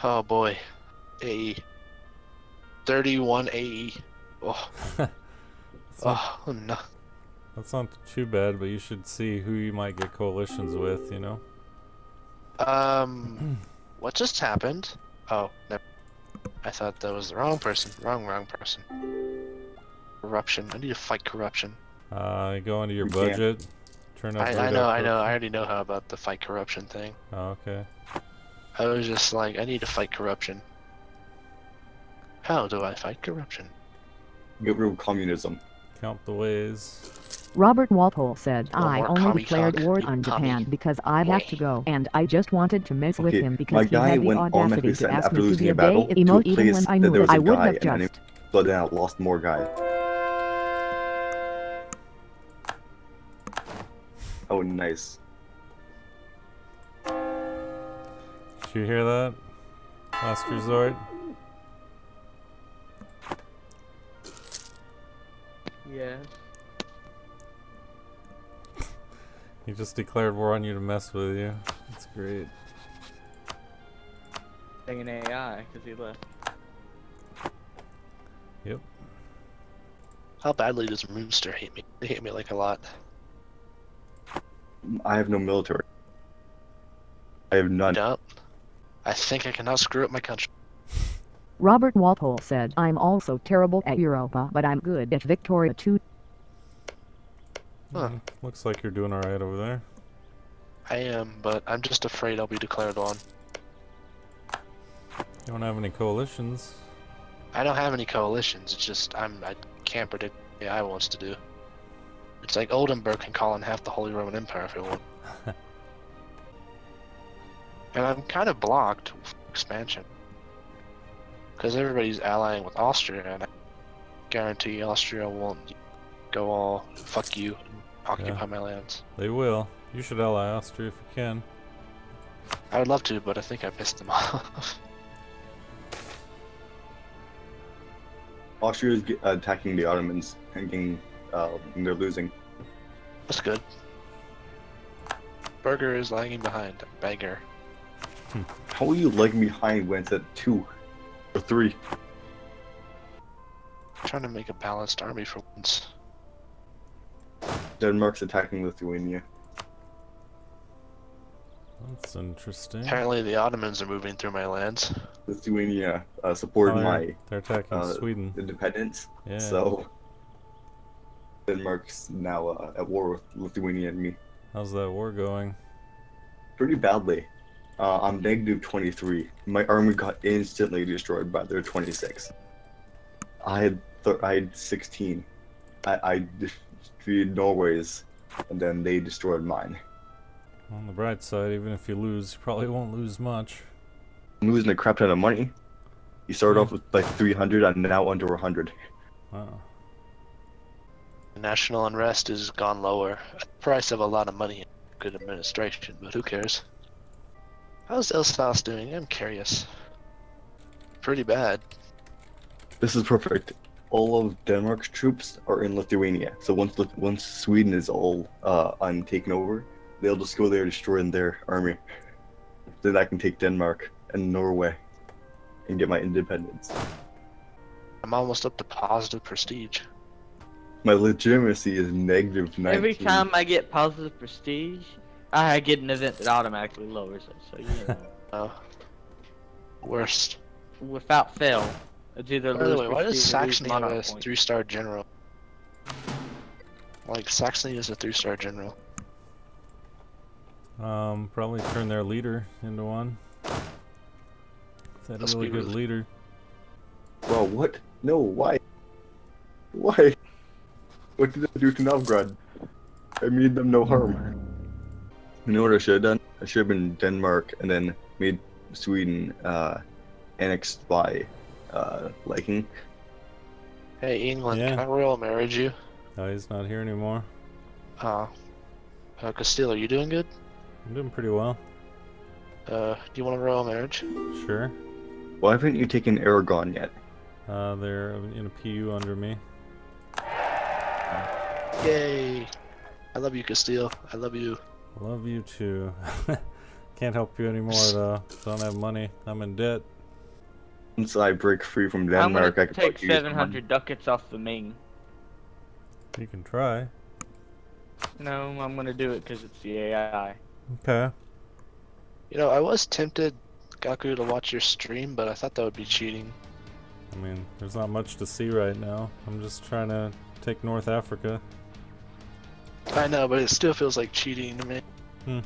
Oh boy. AE. 31 AE. Oh, It's not, no. that's not too bad, but you should see who you might get coalitions with, you know? Um, what just happened? Oh, no. I thought that was the wrong person. Wrong person. Corruption. I need to fight corruption. Go into your We can't. budget, turn up I root know, out I know. I corruption. already know how about the fight corruption thing. Oh, okay. I was just like, I need to fight corruption. How do I fight corruption? Get rid of communism. Count the ways. Robert Walpole said, No I more only commie declared talk, war you on commie. Japan because I have to go, and I just wanted to mess with Okay, him my because he guy had the went audacity automatically to sent ask after me to losing be a a battle gay to a emote even place when I that knew there it. was I a would guy, have and then just... but then I lost more guy. Oh, nice. Did you hear that? Last resort. Yes. He just declared war on you to mess with you. That's great. Thinking AI because he left. Yep. How badly does Moonster hate me? They hate me like a lot. I have no military. I have I none. don't. I think I can now screw up my country. Robert Walpole said, I'm also terrible at Europa, but I'm good at Victoria too. Huh. Looks like you're doing alright over there. I am, but I'm just afraid I'll be declared on. You don't have any coalitions. I don't have any coalitions. It's just I can't predict what AI wants to do. It's like Oldenburg can call in half the Holy Roman Empire if it wants. And I'm kind of blocked with expansion. Because everybody's allying with Austria, and I guarantee Austria won't go all fuck you and occupy my lands. They will. You should ally Austria if you can. I would love to, but I think I pissed them off. Austria is attacking the Ottomans and getting, and they're losing. That's good. Burger is lagging behind. Beggar. How are you lagging behind when it's at 2 or 3? I'm trying to make a balanced army for once. Denmark's attacking Lithuania. That's interesting. Apparently the Ottomans are moving through my lands. Lithuania supported Oh, my they're attacking Sweden. independence. Yeah. So Denmark's now at war with Lithuania and me. How's that war going? Pretty badly. I'm negative 23. My army got instantly destroyed by their 26. I had 16. I defeated Norway's, and then they destroyed mine. On the bright side, even if you lose, you probably won't lose much. I'm losing a crap ton of money. You started off with like 300, and now under 100. Wow. National unrest has gone lower at the price of a lot of money and good administration, but who cares? How's Elsass doing? I'm curious. Pretty bad. This is perfect. All of Denmark's troops are in Lithuania. So once Sweden is all taken over, they'll just go there destroying their army. Then I can take Denmark and Norway and get my independence. I'm almost up to positive prestige. My legitimacy is negative 19. Every time I get positive prestige, I get an event that automatically lowers it. So you know, Oh. Worst. without fail, it's either By the lose way, why does prestige or lose Saxony have a monarch point. 3-star general? Like, Saxony is a 3-star general. Probably turn their leader into one. That's Must a really be good really- leader. Bro, what? No, why? Why? What did I do to Novgorod? I made them no harm. You know what I should have done? I should have been Denmark and then made Sweden annexed by liking. Hey, England, Yeah. can I royal marriage you? Oh, he's not here anymore. Castile, are you doing good? I'm doing pretty well. Do you want a royal marriage? Sure. Why haven't you taken Aragon yet? They're in a PU under me. Yay! I love you, Castile. I love you. Love you too. Can't help you anymore though. Don't have money. I'm in debt. Once I break free from I'm Denmark, I gonna can take probably use the 700 ducats off the Ming. You can try. No, I'm gonna do it because it's the AI. Okay. You know, I was tempted, Gaku, to watch your stream, but I thought that would be cheating. I mean, there's not much to see right now. I'm just trying to take North Africa. I know, but it still feels like cheating to me. Hmm.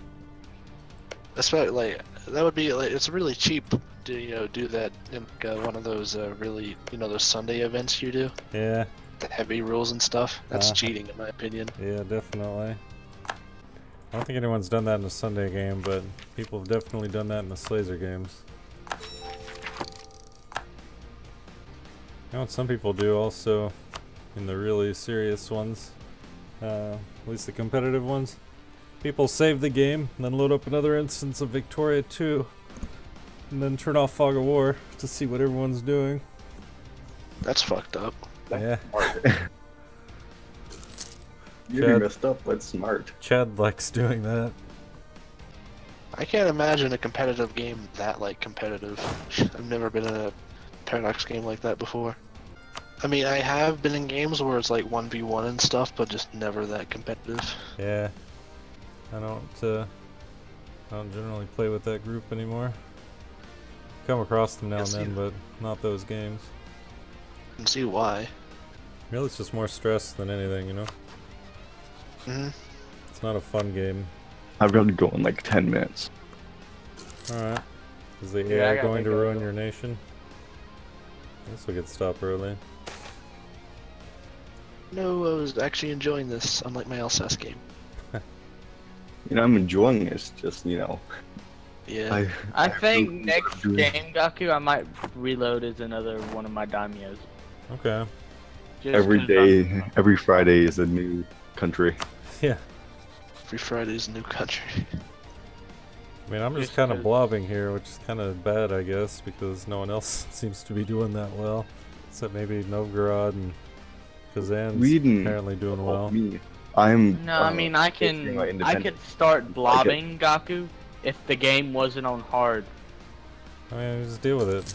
Especially, like, that would be, like, it's really cheap to, you know, do that in one of those really, you know, those Sunday events you do. Yeah. The heavy rules and stuff. That's Uh-huh. cheating, in my opinion. Yeah, definitely. I don't think anyone's done that in a Sunday game, but people have definitely done that in the Slazer games. You know what some people do also in the really serious ones, at least the competitive ones? People save the game, and then load up another instance of Victoria 2, and then turn off Fog of War to see what everyone's doing. That's fucked up. Yeah. You're messed up, but smart. Chad likes doing that. I can't imagine a competitive game that, like, competitive. I've never been in a Paradox game like that before. I mean, I have been in games where it's like 1v1 and stuff, but just never that competitive. Yeah. I don't generally play with that group anymore. Come across them now and then, but not those games. I can see why. Really, it's just more stress than anything, you know? Mm-hmm. It's not a fun game. I've got to go in like 10 minutes. Alright. Is the Yeah, I AI gotta going to go. ruin your nation? I guess we could stop early. No, I was actually enjoying this, unlike my Alsace game. You know, I'm enjoying this, just, you know. Yeah. I think really next do- game, Gaku, I might reload as another one of my daimyos. Okay. Just Every 'cause day, every Friday is a new country. Yeah. Free Friday's a new country. I mean, I'm just Just kind of 'cause- blobbing here, which is kind of bad, I guess, because no one else seems to be doing that well. Except maybe Novgorod and Kazan's Sweden. apparently doing well. Me, I'm. No, I mean I focusing on can independence. start blobbing Gaku if the game wasn't on hard. I mean, just deal with it.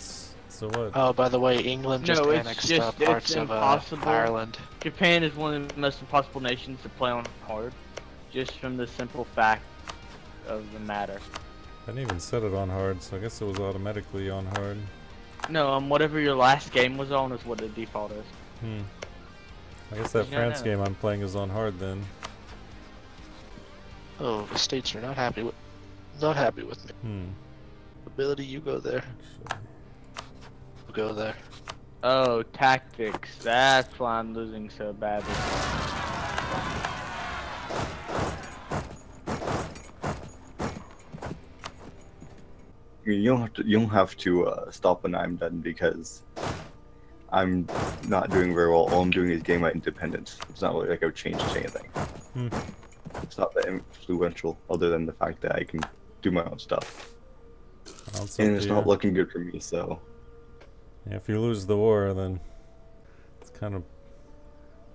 So what? Oh, by the way, England just No, it's annexed just- parts it's of impossible. Ireland. Japan is one of the most impossible nations to play on hard, just from the simple fact of the matter. I didn't even set it on hard, so I guess it was automatically on hard. No, whatever your last game was on is what the default is. Hmm. I guess that No, France no. game I'm playing is on hard then. Oh, the states are not happy with me. Hmm. Ability, you go there. Actually. You go there. Oh, tactics. That's why I'm losing so badly. I mean, you don't have to stop when I'm done because I'm not doing very well. All I'm doing is getting my independence. It's not really like I've changed anything. Hmm. It's not that influential, other than the fact that I can do my own stuff. Well, it's up And to it's you. not looking good for me, so Yeah, if you lose the war, then it's kind of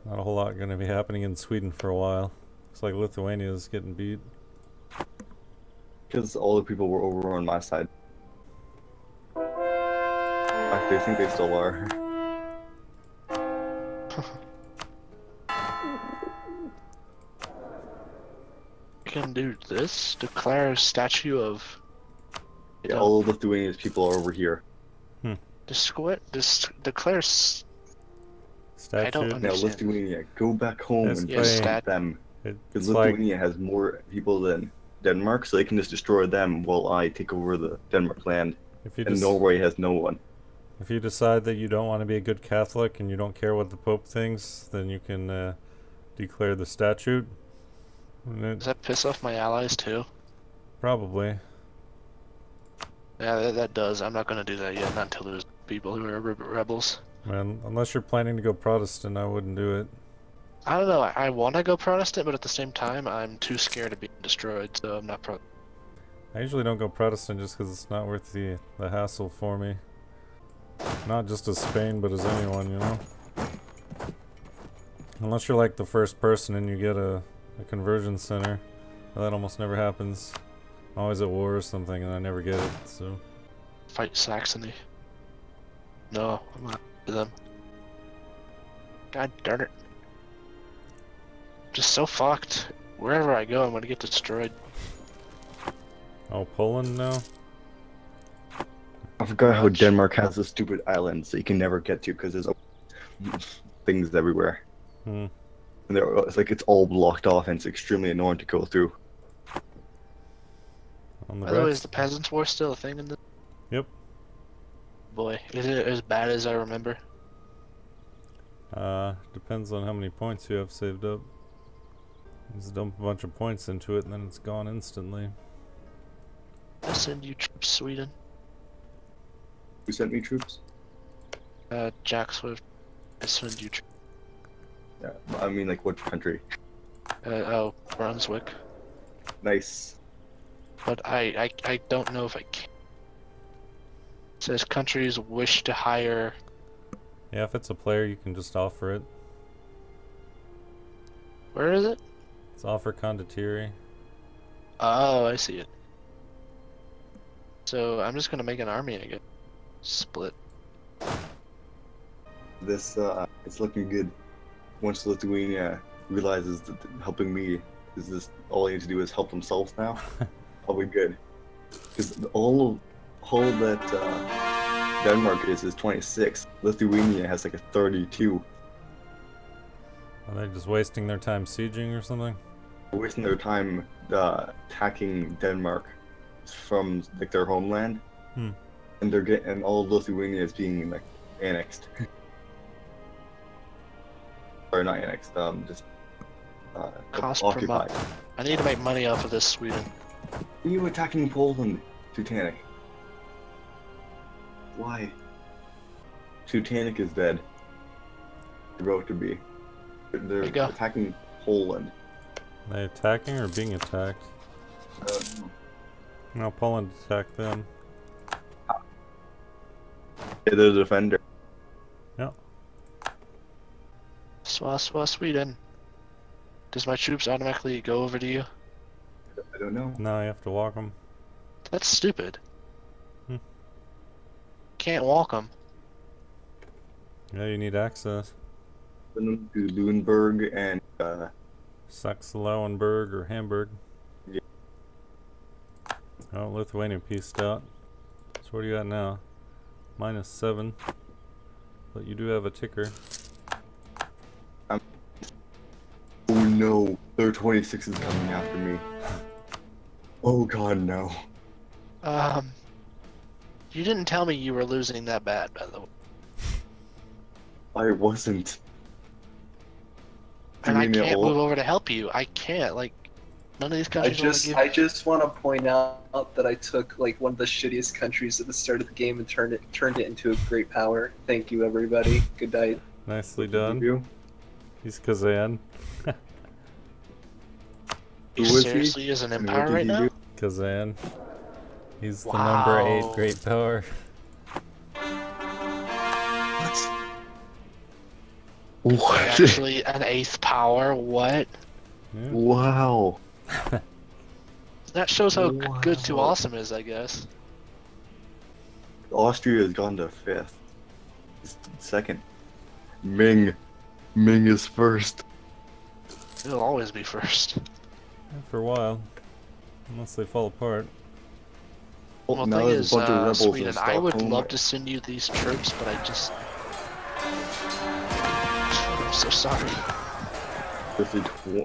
not a whole lot going to be happening in Sweden for a while. Looks like Lithuania's getting beat. because all the people were over on my side. In fact, I think they still are. You can do this. Declare a statue of. Yeah, all the Lithuanians people are over here. Declare. Statue. don't Now, understand. Lithuania, go back home That's and Yes, fight stat- them. It's Because like Lithuania has more people than Denmark, so they can just destroy them while I take over the Denmark land. if you And just Norway has no one. if you decide that you don't want to be a good Catholic and you don't care what the Pope thinks, then you can declare the statute. And it, Does that piss off my allies too? probably. Yeah, that does. I'm not gonna do that yet. Not until there's people who are rebels. Man, unless you're planning to go Protestant, I wouldn't do it. I don't know. I want to go Protestant, but at the same time, I'm too scared of being destroyed, so I'm not pro. I usually don't go Protestant just because it's not worth the hassle for me. Not just as Spain, but as anyone, you know? Unless you're like the first person and you get a conversion center. That almost never happens. always at war or something, and I never get it. So Fight Saxony. No, I'm not to them. God darn it. Just so fucked. Wherever I go, I'm gonna get destroyed. oh, Poland now. I forgot how Ouch. Denmark has a stupid island that you can never get to because there's things everywhere. Hmm. And it's like it's all blocked off and it's extremely annoying to go through. On the By the way, right. is the Peasants' War still a thing in the? Yep. Boy, is it as bad as I remember? Depends on how many points you have saved up. Just dump a bunch of points into it, and then it's gone instantly. I send you troops, Sweden. Who sent me troops? Jack Swift. I send you troops. Yeah, I mean, like, what country? Oh, Brunswick. Nice. But I don't know if I can. It says countries wish to hire. Yeah, if it's a player, you can just offer it. Where is it? It's offer condottieri. Oh, I see it. So I'm just gonna make an army, I guess. Split. This, it's looking good. Once Lithuania realizes that helping me is this, all they need to do is help themselves now. Probably good. Because all that Denmark is 26. Lithuania has like a 32. Are they just wasting their time sieging or something? They're wasting their time attacking Denmark from like their homeland, Hmm. and they're getting all of Lithuania is being like annexed. Or not annexed, just Cost per occupied. month. I need to make money off of this, Sweden. Are you attacking Poland, Teutonic? Why? Teutonic is dead. They're about to be. They're you go. attacking Poland. Are they attacking or being attacked? No, Poland attacked them. They're the defender. Yep. Swa Sweden. Does my troops automatically go over to you? I don't know. No, you have to walk them. That's stupid. Hmm. Can't walk them. Yeah, you need access. Send them to Lüneburg and Saxe-Lauenburg or Hamburg. Yeah. Oh, Lithuania pieced out. So what do you got now? -7. But you do have a ticker. oh no, their 26 is coming after me. Oh god, no. You didn't tell me you were losing that bad, by the way. I wasn't. And I mean it can't all? move over to help you. I can't, like, none of these countries wanna give I just want to point out that I took like one of the shittiest countries at the start of the game and turned it into a great power. Thank you, everybody. Good night. Nicely done. You? He's Kazan. you Who is he? seriously is an And what empire did right he now? do? Kazan. He's the Wow. number 8 great power. What? Actually, an 8th power? What? Yeah. Wow. That shows how good to Wow. awesome is, I guess. Austria has gone to 5th. It's 2nd. Ming. Ming is 1st. It'll always be first. Yeah, for a while. Unless they fall apart. Well, the now thing there's is, a bunch of rebels in Sweden, I would Stockholm. love to send you these troops, but I just... I'm so sorry. There's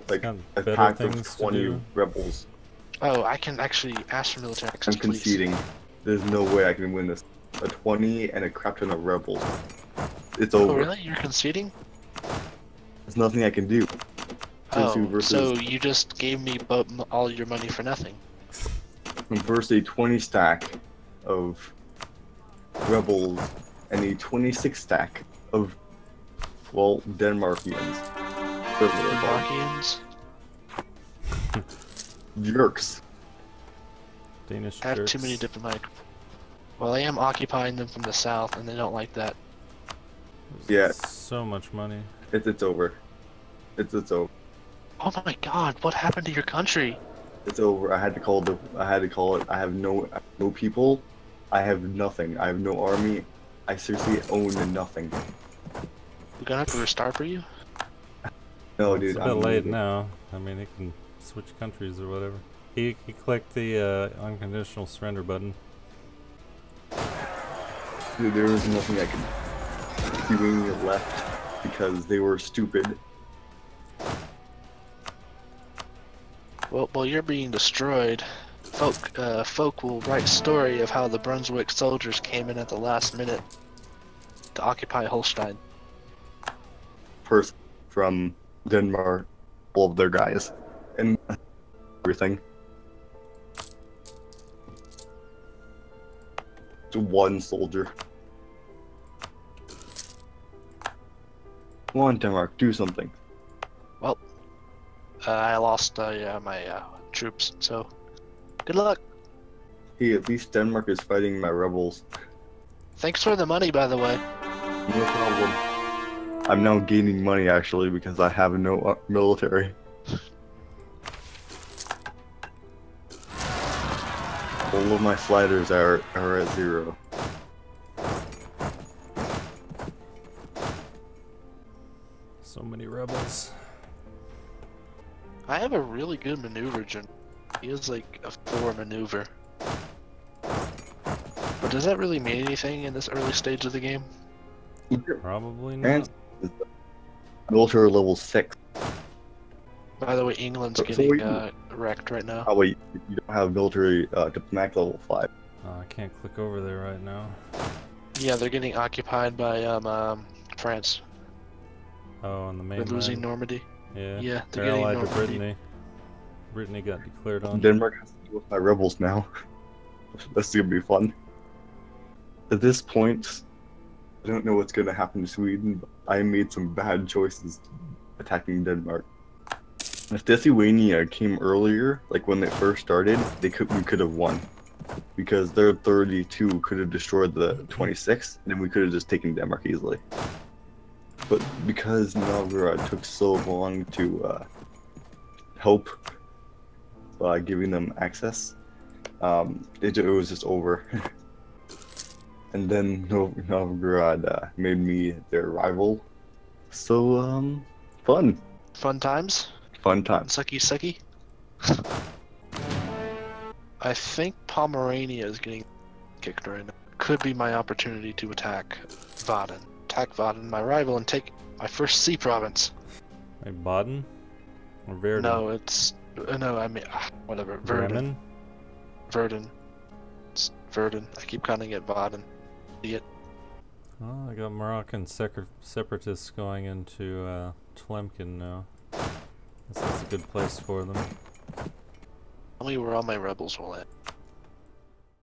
like Got a better pack things of to 20 do. rebels. Oh, I can actually ask for military access, I'm please. conceding. There's no way I can win this. A 20 and a crap ton of rebels. It's over. Oh, really? You're conceding? There's nothing I can do. Oh, versus, so you just gave me all your money for nothing. versus a 20 stack of rebels and a 26 stack of, well, Denmarkians. Denmarkians? Jerks. Danish I have jerks. too many diplomatic... Well, I am occupying them from the south, and they don't like that. Yeah. So much money. It's over. It's over. Oh my god, what happened to your country? It's over. I had to call it. I have no people. I have nothing. I have no army. I seriously own nothing. We're gonna have to restart for you? No, It's dude. a bit late now. I mean, he can switch countries or whatever. He clicked the unconditional surrender button. Dude, there was nothing I could do left because they were stupid. Well, while you're being destroyed, folk will write story of how the Brunswick soldiers came in at the last minute to occupy Holstein. Person from Denmark, all of their guys, and everything. It's one soldier. Come on, Denmark, do something. Well, I lost my troops, so good luck. Hey, at least Denmark is fighting my rebels. Thanks for the money, by the way. No problem. I'm now gaining money actually because I have no military. All of my sliders are at 0. So many rebels. I have a really good maneuver gen. He has like a 4 maneuver. But does that really mean anything in this early stage of the game? Probably And not. military level 6. By the way, England's So getting you- wrecked right now. Oh wait, you don't have military diplomatic level 5. I can't click over there right now. Yeah, they're getting occupied by France. Oh, on the They're mainland. losing Normandy. Yeah, Yeah, they're they're getting allied to Normandy. Brittany. Brittany got declared on. Denmark has to deal with my rebels now. That's gonna be fun. At this point, I don't know what's gonna happen to Sweden, but I made some bad choices attacking Denmark. If Lithuania came earlier, like when they first started, we could have won. Because their 32 could have destroyed the 26, and then we could have just taken Denmark easily. But because Novgorod took so long to help by giving them access, it was just over. And then Novgorod made me their rival. So, fun. Fun times? Fun times. Sucky sucky? I think Pomerania is getting kicked right now. Could be my opportunity to attack Baden. Attack Baden, my rival, and take my first sea province. Like Baden? Or Verden? No, it's... no, I mean... whatever. Verden. Bremen? Verden. It's Verden. I keep calling it Baden. Idiot. Oh, I got Moroccan separatists going into Tlemcen now. Guess that's a good place for them. Tell me where all my rebels will land.